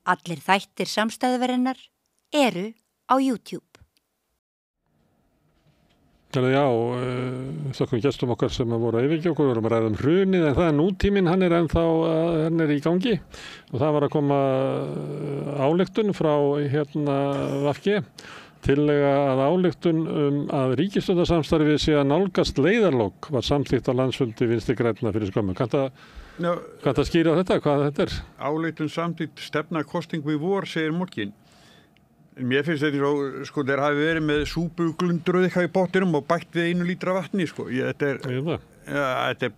Allir þættir samstæðuverinnar eru á YouTube. Þannig já, þökkum gestum okkar sem voru að yfirgefa okkur, við vorum að ræða hrunið, en það er nútíminn, hann er í gangi og það var að koma ályktun frá VG, tillaga að ályktun að ríkisstjórnarsamstarfið sé að nálgast leiðarlok var samþykkt á landsfundi Vinstri grænna fyrir skömmu. Kanntu að skýra þetta, hvað þetta er? Ályktun samþykkt stefna kosningu í vor, segir Morkin. Mér finnst þetta svo, sko, þeir hafi verið með súpuglundruð eitthvað í pottinum og bætt við 1 lítra vatni, sko. Þetta er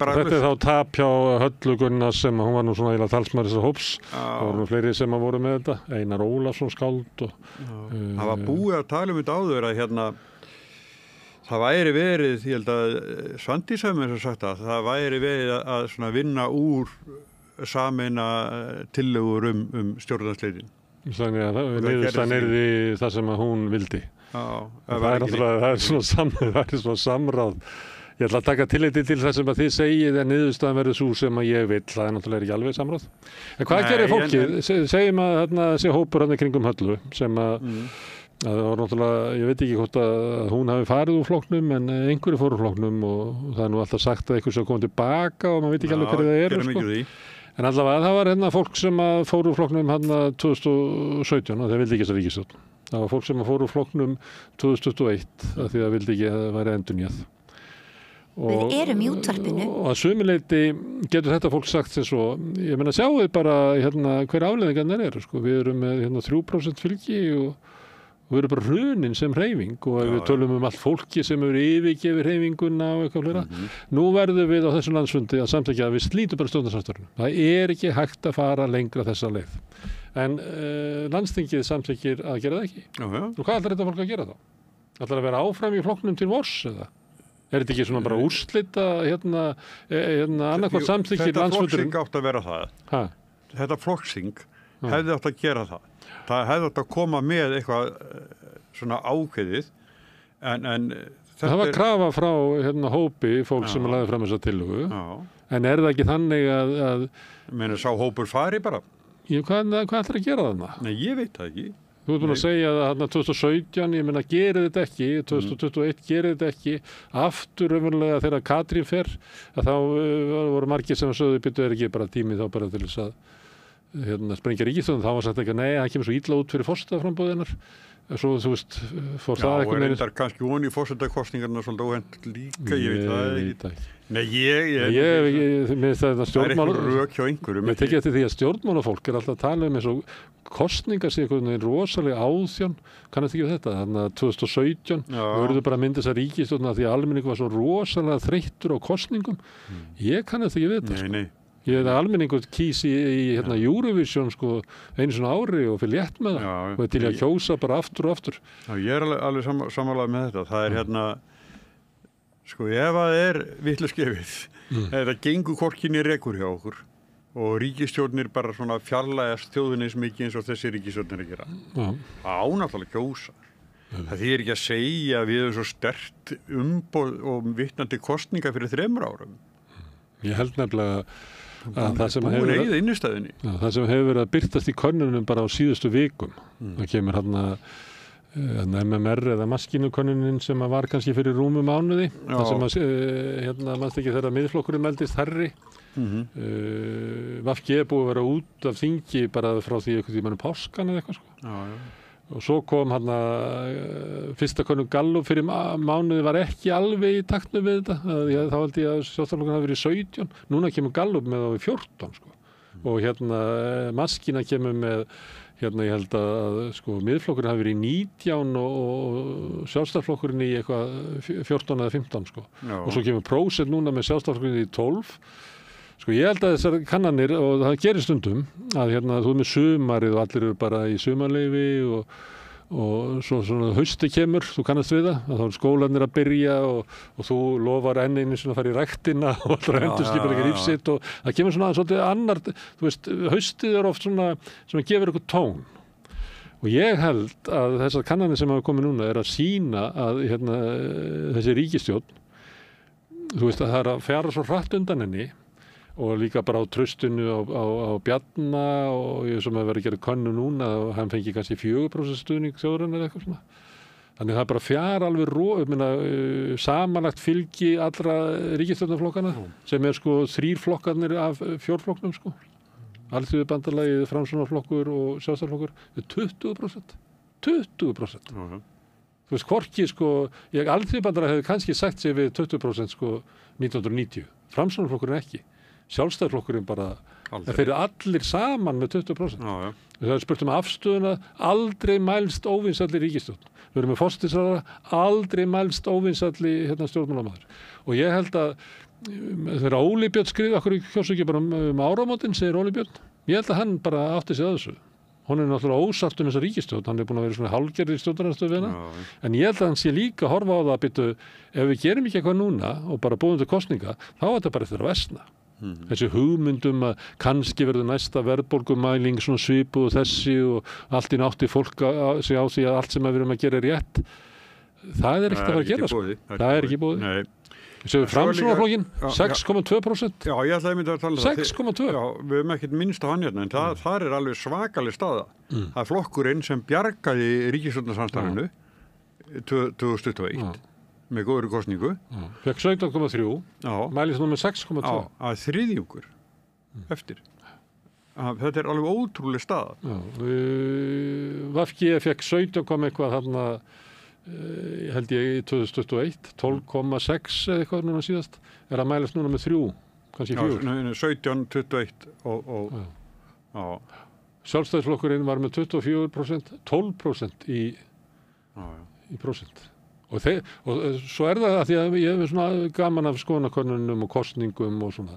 bara... Þetta er þá tap hjá Höllu Gunnars sem hún var nú svona eiginlega talsmaður þessar hóps. Það voru nú fleiri sem voru með þetta. Einar Ólafsson skáld og... Það var búið að tala um þetta áður að það væri verið, ég held að Svandís hefði mér svo sagt það væri verið að svona vinna úr sameina tillögur stjórnarsleitin. Þannig að niðurstaðan yrði það sem að hún vildi. Það er svona samráð. Ég ætla að taka tilliti til það sem að þið segið en niðurstaðan verður svo sem að ég vil. Það er náttúrulega ekki alveg samráð. En hvað gerir fólkið? Segjum að þessi hópur hann kringum Höllu sem að það var náttúrulega, ég veit ekki hvort að hún hafi farið úr flokknum en einhverju fór úr flokknum og það er nú alltaf sagt að einhver sem kom tilbaka og maður veit ekki alveg hverju það eru, sko. En allavega það var fólk sem fór úr flokknum 2017 og þeir vildi ekki þessa ríkisstjórn. Það var fólk sem fór úr flokknum 2021 af því það vildi ekki að það væri endurnýjað. Við erum í útvarpinu. Og að sumileyti getur þetta fólk sagt sem svo, ég meina sjáu þið bara hver afleiðingarnar eru, sko. Við erum með 3% fylgi og við erum bara hrunin sem hreyfing og við tölum allt fólki sem eru yfirgefið hreyfinguna og eitthvað fleira. Nú verðum við á þessum landsfundi að samþykkja að við slítum bara stjórnarsamstarfinu. Það er ekki hægt að fara lengra þessa leið. En landsþingið samþykkir að gera það ekki. Og hvað ætlar þetta fólk að gera þá? Ætlar að vera áfram í flokknum til vors eða? Er þetta ekki svona bara úrslita annarkvæmt samþykkir landsfundurinn? Þetta flokksþing átt að vera það. Þetta flokksþing hefði átt að gera það. Það hefði átt að koma með eitthvað svona ákveðið en það var krafa frá hópi fólk sem lagði fram þessa tillögu. En er það ekki þannig að meina sá hópur fari bara? Hvað ætlar að gera þarna? Nei, ég veit það ekki. Þú ert búin að segja að 2017, ég meina gerið þetta ekki, 2021 gerið þetta ekki, aftur raunverulega þegar Katrín fer, að þá voru margir sem sögðu byrju er ekki bara tími þá bara til þess að sprengja ríkisstjórn, þá var sagt ekki nei, það kemur svo illa út fyrir forsetaframboðinnar. Svo þú veist, fór það eitthvað meira. Já, reyndar kannski von í forsetakostningarna svolítið óhent líka, ég veit það ekki. Nei, ég minnst það stjórnmál. Það er eitthvað rök hjá einhverjum. Ég tekið eftir því að stjórnmálafólk alltaf að tala eins og kostningar sé eitthvað rosalega áþjón, kannast ekki þetta, þannig að 2017 voruðu bara að mynda þessa ríkisstjórn að því að almenningu var svo rosalega þreyttur á kostningum. Ég kannast ekki við þetta. Nei. Ég veit að almenningur kýs í Eurovision einu svona ári og fyrir létt með það og er til að kjósa bara aftur og aftur. Já, ég er alveg sammálaður með þetta. Það er sko ef það er vitlausgefið, þetta gengur hvorkinni rekur hjá okkur og ríkisstjórnir bara svona fjarlægast þjóðinni eins mikið eins og þessi ríkisstjórnir að gera. Það náttúrulega kjósa. Það þýðir ekki að segja að við erum svo sterkt umboð og vitnandi kostninga fyrir 3 árum. Ég held nefnilega að það sem hefur verið að birtast í könnunum bara á síðustu vikum. Það kemur MMR eða maskínukönnunin sem var kannski fyrir rúmum mánuði. Það sem mannst ekki þegar miðflokkurinn meldist hærri. VG er búið að vera út af þingi bara frá því einhvern tímann páskan eða eitthvað, sko. Og svo kom fyrsta könnun Gallup fyrir mánuði var ekki alveg í taktnu við þetta. Þá held ég að Sjálfstæðisflokkurinn hafi verið 17. Núna kemur Gallup með á 14, sko. Og maskína kemur með, ég held að miðflokkurinn hafi verið í 19 og Sjálfstæðisflokkurinn í eitthvað 14 eða 15, sko. Og svo kemur prósent núna með Sjálfstæðisflokkurinn í 12. Sko ég held að þessar kannanir, og það gerir stundum, að þú er með sumarið og allir eru bara í sumarleyfi og svo svona hausti kemur, þú kannast við það, að þá eru skólarnir að byrja og þú lofar enn einu sinni að fara í ræktina og allra endurskipuleika líf sitt og það kemur svona svolítið annar, þú veist, haustið er oft svona sem gefur eitthvað tón. Og ég held að þessar kannanir sem hafa komið núna er að sýna að þessi ríkisstjórn, þú veist að það er að fjara svo hratt undan henni og líka bara á traustinu á Bjarna og ég sem að vera að gera könnu núna og hann fengi kannski 4% stuðning þjóðarinnar eitthvað svona. Þannig það er bara fjær alveg samanlagt fylgi allra ríkisstjórnarflokkana sem sko 3 flokkarnir af 4 flokknum sko. Alþýðubandalagið, Framsóknarflokkur og Sjálfstæðisflokkur 20%. 20%. Þú veist, hvorki sko, Alþýðubandalagið hefði kannski sagt sig við 20% sko 1990. Framsóknarflokkurinn ekki. Sjálfstæðisflokkurinn bara, þeir eru allir saman með 20%. Það er spurt afstöðuna, aldrei mælst óvinsælli ríkisstjórn. Við erum með forsætisráðherra, aldrei mælst óvinsælli stjórnmálamaður. Og ég held að þegar Óli Björn skrifa okkur í kjósu ekki bara áramótin, segir Óli Björn. Ég held að hann bara átti sig að þessu. Hún er náttúrulega ósátt þessa ríkisstjórn, hann er búin að vera svona hálfgerð í stjórnarandstöðu við hana. En ég held að hann sé líka að horfa á það að byttu, ef við gerum ekki eitthvað núna og bara búum til kosninga, þá er þetta bara eftir að versna. Þessi hugmyndum að kannski verður næsta verðbólgumæling svona svipuð og þessi og allt í nátti fólk sig á því að allt sem við erum að gera er rétt. Það er ekkert að fara að gera sko. Það er ekki búið. Sér við Framsóknarflokkinn 6,2%. Já, ég ætlaði að tala 6,2%. Já, við höfum ekkert minnst á hann hérna, en það er alveg svakaleg staða. Það er flokkurinn sem bjargaði ríkisstjórnarsamstarfinu 2021 með góðri kosningu. Fekk 17,3, mælist nú með 6,2. Já, að þriðjungur eftir. Þetta er alveg ótrúleg staða. VG fekk 17 eitthvað þarna held ég í 2021, 12,6 eða eitthvað núna síðast, er að mælast núna með 3, kannski 4. 17, 21 og Sjálfstæðisflokkurinn var með 24%, 12% í prósent. Og svo er það að því að ég hef svona gaman af skoðanakönnunum og kosningum og svona,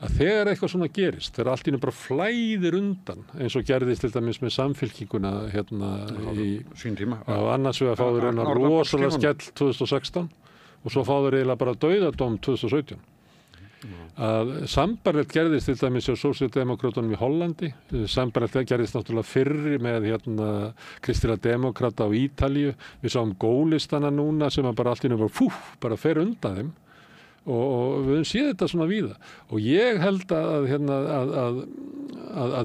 að þegar eitthvað svona gerist, þegar allt í einu bara flæðir undan, eins og gerðist til dæmis með Samfylkinguna hérna í sín tíma. Annars við að fá þeir hennar rosalega skell 2016 og svo fá þeir eiginlega bara dauðadóm 2017. Að sambarlegt gerðist til dæmis hjá sósíaldemókrötunum í Hollandi, sambarlegt gerðist náttúrulega fyrri með kristilja demókrata á Ítalíu. Við sáum gólistana núna sem bara allt í einu bara fer undan þeim og við höfum séð þetta svona víða. Og ég held að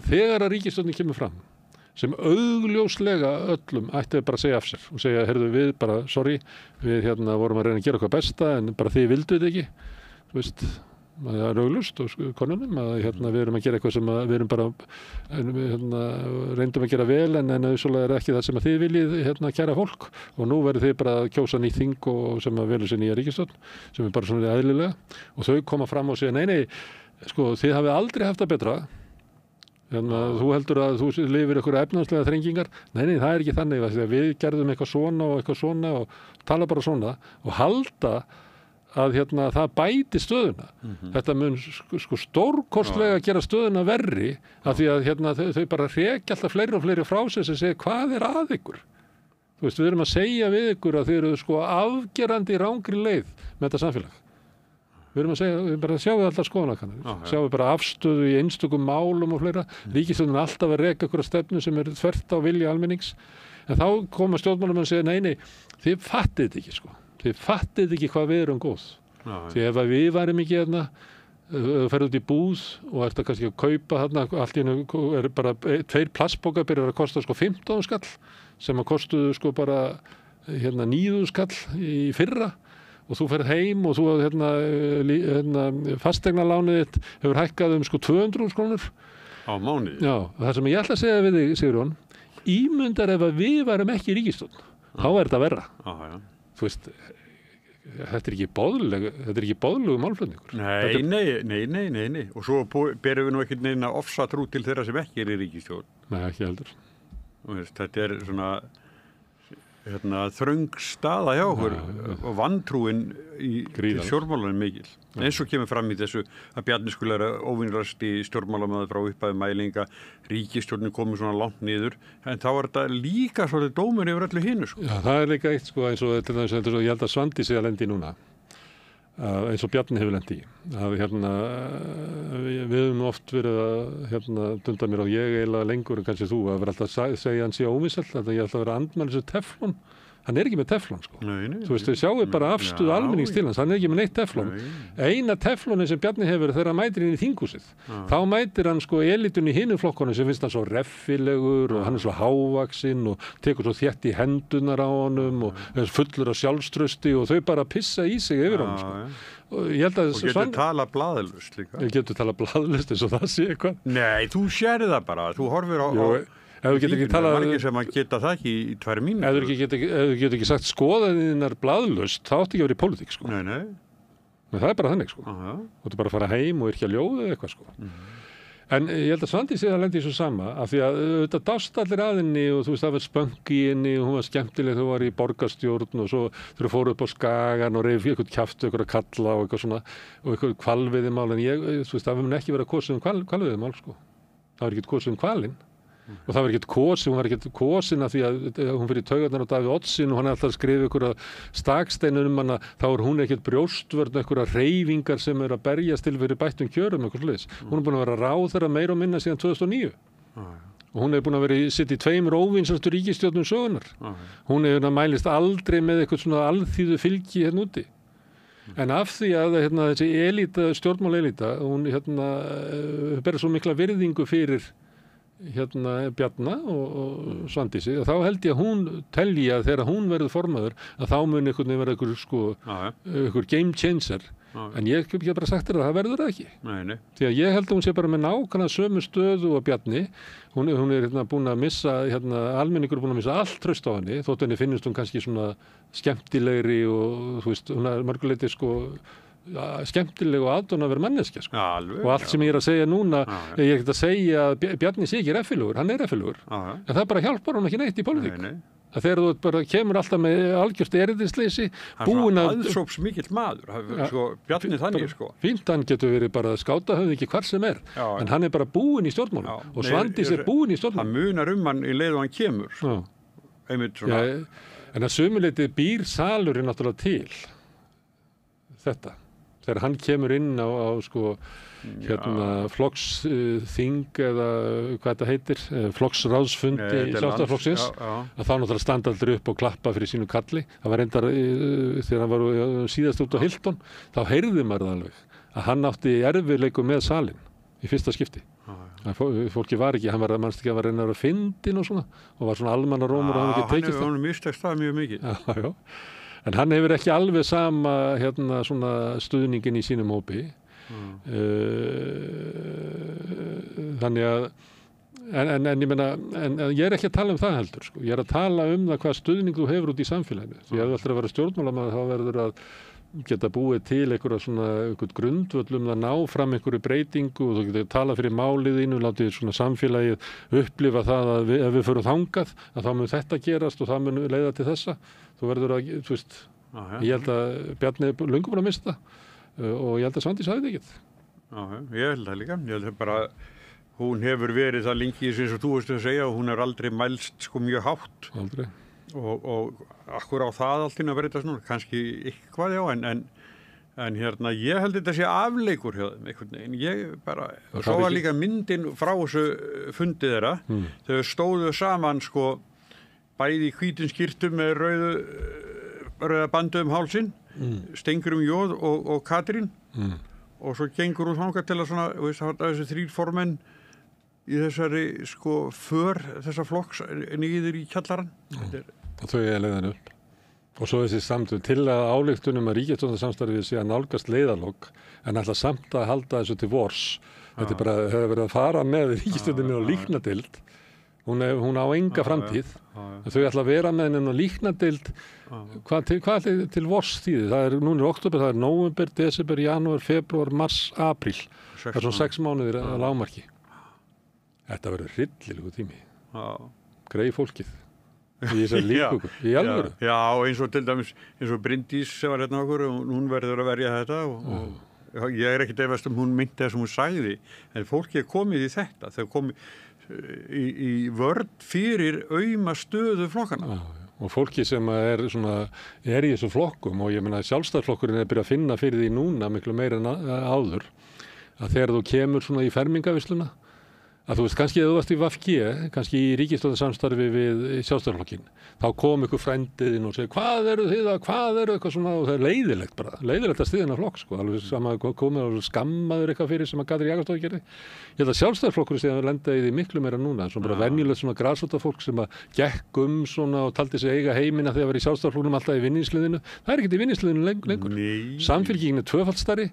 þegar að ríkisstjórnin kemur fram sem augljóslega öllum ætti bara að segja af sér og segja, heyrðu við bara, sorry, við vorum að reyna að gera eitthvað besta en bara þið vildu þetta ekki, þú veist. Það er augljóst og konunum að við erum að gera eitthvað sem við erum bara reyndum að gera vel en auðvitað er ekki það sem að þið viljið kæra fólk og nú verður þið bara að kjósa nýtt þing og sem að velur sér nýja ríkisstjórn sem er bara svona eðlilega og þau koma fram og segja nei, sko þið hafið aldrei haft það betra þú heldur að þú lifir ykkur efnahagslega þrengingar, nei það er ekki þannig að við gerðum eitthvað svona og tala bara svona og halda að það bæti stöðuna. Þetta mun stórkostlega gera stöðuna verri af því að þau bara hrekja alltaf fleiri og fleiri frá sér sem segja hvað er að ykkur? Þú veist, við erum að segja við ykkur að þið eru afgerandi rangri leið með þetta samfélag. Við erum að segja, við bara sjáum alltaf skoðanakannanir, sjáum bara afstöðu í einstökum málum og fleira. Ríkisstjórnin er alltaf að reka ykkur að stefnu sem er þvert á vilja almennings. En þá koma stjórnmálamenn og segja nei, þið fattið þetta ekki Þið fattið ekki hvað við erum góð. Því ef við værum ekki þú ferð út í búð og ert að kannski að kaupa allt í einu er bara 2 plastpokar byrjar að kosta 15 skall sem að kostuðu bara 9 skall í fyrra og þú ferð heim og þú fasteignalánið þitt hefur hækkað 200 krónur á mánuði. Já, það sem ég ætla að segja við þig, Sigurjón, ímyndar ef að við værum ekki í ríkisstjórn, þá er þetta verra. Þú veist, þetta er ekki boðlegu málflutningur. Nei. Og svo berum við nú ekkert neina ofsatrú til þeirra sem ekki er í ríkisstjórn. Nei, ekki heldur. Þetta er svona þröng staða hjá okkur og vantrúin í stjórnmálanum mikil. Eins og kemur fram í þessu að Bjarni skuli vera óvinrast í stjórnmálamaður frá upphafi mælinga, ríkisstjórnin komið svona langt niður, en þá er þetta líka svolítið dómur yfir öllu hinu. Já, það er líka eitt eins og ég held að Svandís sé að lendi núna, eins og Bjarni hefur lendi í. Við höfum oft verið að dunda mér á ég eiginlega lengur en kannski þú að vera alltaf að segja hann sé ómissall, að ég ætla að vera andmælis teflon hann er ekki með teflon sko. Nei, Þú veist, þau sjáum bara afstöðu almennings til hans, hann er ekki með neitt teflon. Eina teflonin sem Bjarni hefur þegar hann mætir inn í þinghúsið. Þá mætir hann sko elitun í hinum flokkunum sem finnst hann svo reffilegur og hann er svo hávaxinn og tekur svo þétt í hendunar á honum og er fullur af sjálfstrausti og þau bara pissa í sig yfir honum sko. Og ég held að og getur talað blaðlaust líka. Ég getur talað blaðlaust eins og það sé eitthvað. Nei, þú sérði það bara, þú horfir á ef þú getur ekki talað margir sem að geta það ekki í 2 mínútur. Ef þú getur ekki sagt skoðanirnar blaðlaust, þá átti ekki að vera í pólitík sko. Nei. Men það er bara þannig sko. Þú ert bara að fara heim og yrkja ljóð eða eitthvað sko. En ég held að Svandís að lendi í svo sama af því að þetta dást allir að henni og þú veist það var spönk í henni og hún var skemmtileg þegar hún var í borgarstjórn og svo þegar fóru upp á Skagan og reyfi eitthvað kjaftu, eitthvað kalla og eitthvað svona og eitthvað hvalveiðimál en þú veist það mun ekki vera kosið hvalveiðimál sko. Það var ekki kosið hvalinn og það var ekkert kosin, hún var ekkert kosin af því að hún fyrir taugarnar á Davíð Oddsson og hann er alltaf að skrifa einhverja staksteinur hana, þá er hún ekkert brjóstvörn einhverja reyfingar sem er að berjast til fyrir bættum kjörum eitthvað sliðis. Hún er búin að vera ráðherra meira og minna síðan 2009 og hún er búin að vera sitt í 2 óvinsastu ríkisstjórnum sögunar. Hún er mælist aldrei með eitthvað svona alþýðu fylgi hérna úti. En af því að þessi stjórnmál-elíta, hún ber svo mikla virðingu fyrir Bjarna og Svandísi og þá held ég að hún telji að þegar hún verður formaður að þá mun einhvern veginn vera einhver game changer en ég hef bara sagt þér að það verður það ekki. Nei. Því að ég held að hún sé bara með nákvæmlega sömu stöðu og Bjarni hún er búin að missa almenningur er búin að missa allt traust á henni þótt henni finnst hún kannski svona skemmtilegri og þú veist hún er mörguleiti skemmtileg og aðdónaverð manneskja sko. Og allt sem ég er að segja núna ég er ekkert að segja að Bjarni sé ekki reffilegur, hann er reffilegur en það bara hjálpar hún ekki neitt í pólitík að þegar þú bara kemur alltaf með algjört erindisleisi búin að aðsóps mikill maður sko, Bjarni þannig sko fínt hann getur verið bara skátahöfðingi hvar sem er en hann er bara búinn í stjórnmálum og Svandís er búinn í stjórnmálum hann munar hann í leið og hann kemur einmitt svona en að sumuleyti býr salurinn náttúrulega til þetta þegar hann kemur inn á sko flokksþing eða hvað þetta heitir flokksráðsfundi Sjálfstæðisflokksins að þá náttúrulega standa aldrei upp og klappa fyrir sínu kalli það var reyndar þegar hann var síðast út á Hilton þá heyrði maður það alveg að hann átti erfiðleikum með salinn í fyrsta skipti fólki var ekki, hann var mannst ekki að var reyna að fyndin og svona og var svona almannarómur og hann ekki tekist hann mistekst það mjög mikið en hann hefur ekki alveg sama svona stuðningin í sínum hópi þannig að en ég meina en ég er ekki að tala um það heldur sko. Ég er að tala um það hvað stuðning þú hefur út í samfélaginu því að þú ætlar að vera stjórnmálamaður þá verður að geta búið til einhvern grundvöllum að ná fram einhverju breytingu og þú getur talað fyrir málið þínu látið svona samfélagið upplifa það að ef við förum þangað að þá mun þetta gerast og það mun leiða til þessa þú verður að, þú veist ég held að Bjarni er löngu búin að missa það og ég held að Svandís hafi það ekkert ég held það líka ég held bara hún hefur verið það lengi eins og þú veist að segja og hún er aldrei mælst sko mjög hátt aldrei og akkur á það allt inn að verða svona kannski eitthvað en ég held þetta sé afleikur hjá þeim einhvern veginn ég bara og svo var líka myndin frá þessu fundið þeirra þau stóðu saman sko bæði í hvítum skyrtum með rauða bandu hálsinn Steingrímur Jóð og Katrín og svo gengur hún þangað til að svona veist, þessi 3 formenn í þessari sko þessa flokks niður í kjallarann og þau er leiðan upp og svo þessi samtöð til að ályktunum að ríkisstjórnarsamstarfið sé að nálgast leiðalok en alltaf samt að halda þessu til vors þetta er bara, það hefur verið að fara með ríkisstjórninni og líknadild hún á enga framtíð þau ætla að vera með henni og líknadild hvað til vors þýðir það er núna í október, það er nóvember, desember, janúar, februar, mars, apríl það er svona 6 mánuðir að lágmarki þetta verður hryllilegu tími greið fólkið í þessari lífbúku, í alvöru já, eins og til dæmis eins og Bryndís sem var hérna okkur og hún verður að verja þetta og ég er ekkert efast hún myndi það sem hún sagði en fólki er komið í þetta þau komið í vörn fyrir auma stöðu flokkana og fólki sem er í þessu flokkum og ég meina Sjálfstæðisflokkurinn er byrjað að finna fyrir því núna miklu meira en áður að þegar þú kemur svona í fermingavisluna að þú veist, kannski ef þú varst í VG, kannski í ríkisstjórnarsamstarfi við Sjálfstæðisflokkinn, þá kom ykkur frændiðinn og segi, hvað eru eitthvað svona, og það er leiðilegt bara, leiðilegt að stiðina flokk, sko, alveg sama komið og skammaður eitthvað fyrir sem að Katrín Jakobsdóttir gerði. Ég held að Sjálfstæðisflokkurinn sé að lenda í því miklu meira núna, svona bara venjulegt svona grasrótarfólk sem að gekk svona og taldi sig eiga heimina þegar var í Sjálfstæðisflokknum alltaf í vinningsliðinu. Það er ekkert í vinningsliðinu lengur. Samfylkingin er tvöfalt stærri,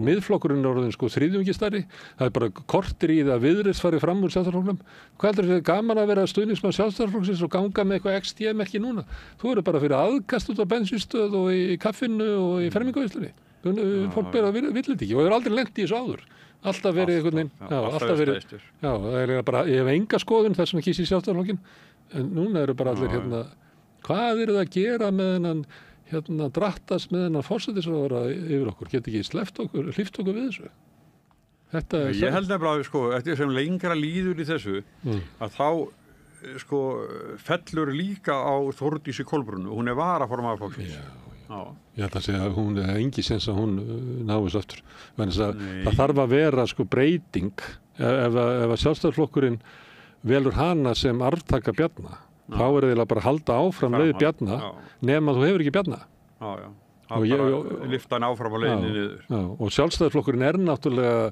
Miðflokkurinn er orðinn sko þriðjungi stærri. Það er bara kortir í það að Viðreisn fari fram úr Sjálfstæðisflokknum. Hvað heldur þér gaman að vera stuðningsmaður Sjálfstæðisflokksins og ganga með eitthvað XD-merki núna? Þú eru bara fyrir aðkast út á bensínstöð og í kaffinu og í fermingavislunni. Fólk ber að vill þetta ekki og hefur aldrei lent í þessu áður. Alltaf verið einhvern veginn. Alltaf verið. Já, það er bara, ég hef enga skoðun þess vegna kýs í Sjálfstæðisflokkinn. En núna eru bara allir hvað eru það að gera með þennan drattast með þennan forsætisráðherra yfir okkur? Get ekki hlíft okkur við þessu? Ég held nefnilega, sko, eftir sem lengra líður í þessu, að þá, sko, fellur líka á Þórdísi Kolbrúnu. Hún er varaformaður flokksins. Já. Ég held að segja að hún er engi sens að hún náist aftur. Það þarf að vera, sko, breyting ef að Sjálfstæðisflokkurinn velur hana sem arftaka Bjarna. Þá er það bara að halda áfram leið Bjarna nema þú hefur ekki Bjarna. Já. Lyfta hann áfram á leiðinni niður. Og Sjálfstæðisflokkurinn er náttúrulega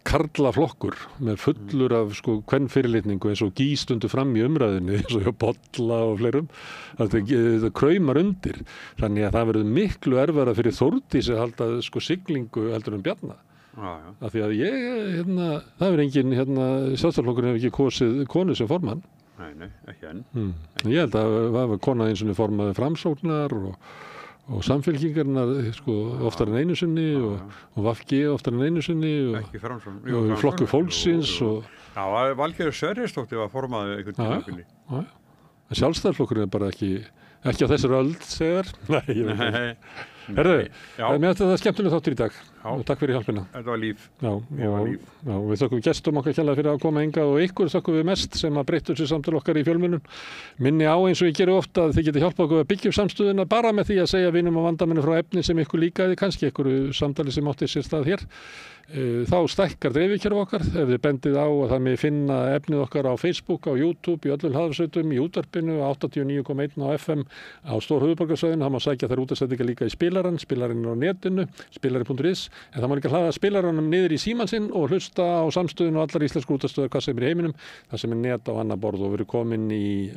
karlaflokkur með fullur af sko kvenfyrirlitningu eins og gístundu fram í umræðinni eins og hjá Bolla og fleirum. Það kraumar undir. Þannig að það verður miklu erfara fyrir Þórdísi að halda sko siglingu heldur Bjarna. Af því að það er engin Sjálfstæðisflokkurinn hefur ekki kosið konu sem formann. Nei, ekki enn. Ég held að það var kona eins og formaði Framsóknar og Samfylkingarinnar sko oftar en einu sinni og VG oftar en einu sinni og Flokkur fólksins og Valgerður Sverrisdóttir var formaður einhvern tímabili. En Sjálfstæðisflokkurinn er bara ekki á þessari öld þegar. Nei, ég veit ekki. Herðu, mér finnst það skemmtileg þáttur í dag og takk fyrir hjálpina. Þetta var líf. Við þökkum gestum okkar kærlega fyrir að koma hingað og ykkur þökkum við mest sem að breytta þessu samtal okkar í fjölmiðlum. Minni á eins og ég geri ofta að þið geti hjálpað okkur að byggja upp samstöðuna bara með því að segja vinum og vandamennu frá efni sem ykkur líkaði, kannski ykkur samtali sem átti sér stað hér. Þá stækkar dreifikerfi okkar ef þið bendið á að það með finna efnið okkar á Facebook, á YouTube, í öllum hlaðarsveitum, í útvarpinu, 89,1 á FM á stór höfuðborgarsvæðinu. Það má sækja þær útastendingar líka í spilarann á netinu, spilari.is, en það má líka hlaða spilaranum niður í símann sinn og hlusta á samstöðun og allar íslensku útastöðar hvað sem er í heiminum, það sem er net á annað borð og verið komin í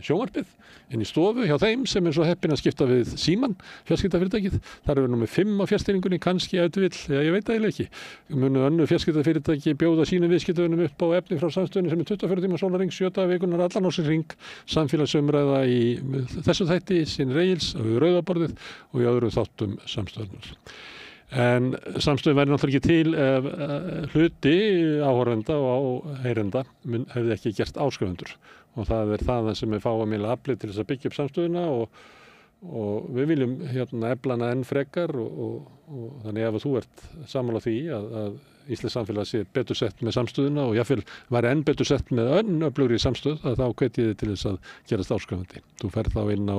sjónvarpið, inn í stofu hjá þeim sem er svo heppin að skipta við símann, fjarskiptafyrirtækið. Þar er við númer 5 á fjarstýringunni, kannski ef þú vill, ég veit það ekki. Munu önnur fjarskiptafyrirtæki bjóða sínum viðskiptavinum upp á efni frá samstöðunni sem er 24 tíma sólarhring, 7 daga vikunar, allan ársins hring, samfélagsumræða í þessu þætti, sín reils, á rauðaborðið og í öðrum þáttum samstöðunar. En samstöðun væri náttúrulega ekki til ef hluti áhorfenda og heyrenda hefði ekki gert áskrifendur og það er það sem við fáum meila aflið til þess að byggja upp samstöðuna og við viljum efla hana enn frekar og þannig ef þú ert sammála því að Íslensk samfélag sé betur sett með samstöðuna og jáfnvel væri enn betur sett með öflugri samstöð að þá hvet ég þig til þess að gerast áskrifandi. Þú ferð þá inn á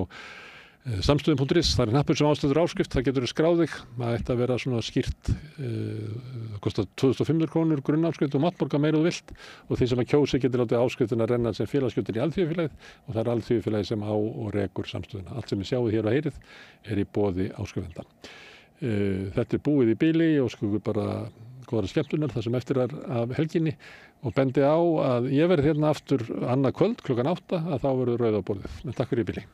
samstöðun.is, það er hnappur sem ástæður áskrift, það getur skráð þig, það ætti að vera svona skýrt, það kostar 2.500 krónur grunnáskrift og máttborga meira þú vilt og því sem að kjósi getur látið áskriftina renna sem félagsgjöldin í Alþýðufélagið og það er Alþýðufélagið sem á og rekur samstöðuna. Allt sem við sjáum hér og heyrið er í boði áskrifenda. Þetta er búið í bili og sko bara góðra skemmtunar það sem eftir er af helginni og bendi á að ég verð hérna aftur annað kvöld klukkan 8 að þá verður rauð á borðið. Takk fyrir í bili.